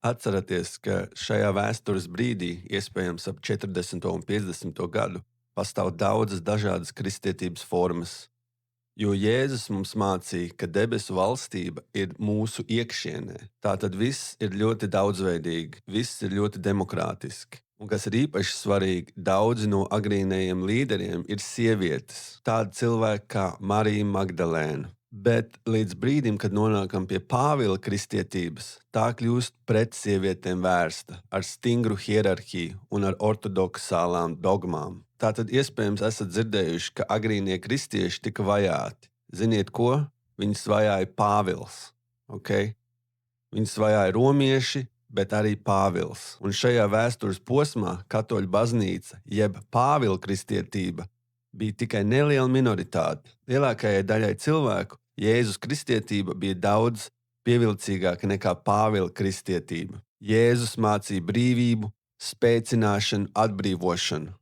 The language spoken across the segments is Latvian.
Atceraties, ka šajā vēstures brīdī, iespējams ap 40. un 50. gadu, pastāv daudzas dažādas kristietības formas, jo Jēzus mums mācīja, ka debesu valstība ir mūsu iekšienē. Tātad viss ir ļoti daudzveidīgi, viss ir ļoti demokrātiski. Un kas ir īpaši svarīgi, daudzi no agrīnajiem līderiem ir sievietes, tādi cilvēki kā Marija Magdalēna. Bet līdz brīdim, kad nonākam pie Pāvila kristietības, tā kļūst pret sievietēm vērsta, ar stingru hierarhiju un ar ortodoksālām dogmām. Tātad iespējams esat dzirdējuši, ka agrīnie kristieši tika vajāti. Ziniet ko? Viņus vajāja Pāvils. Okay? Viņus vajāja romieši, bet arī Pāvils. Un šajā vēstures posmā katoļu baznīca, jeb Pāvila kristietība, bija tikai neliela minoritāte. Lielākajai daļai cilvēku Jēzus kristietība bija daudz pievilcīgāka nekā Pāvila kristietība. Jēzus mācīja brīvību, spēcināšanu, atbrīvošanu.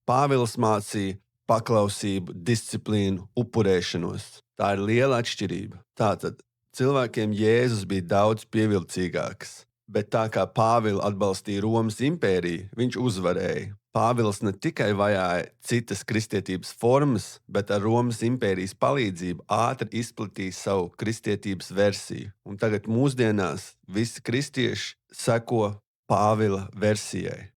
Pāvils mācīja paklausību, disciplīnu, upurēšanos. Tā ir liela atšķirība. Tātad cilvēkiem Jēzus bija daudz pievilcīgāks. Bet tā kā Pāvila atbalstīja Romas impēriju, viņš uzvarēja. Pāvils ne tikai vajāja citas kristietības formas, bet ar Romas impērijas palīdzību ātri izplatīja savu kristietības versiju. Un tagad mūsdienās visi kristieši seko Pāvila versijai.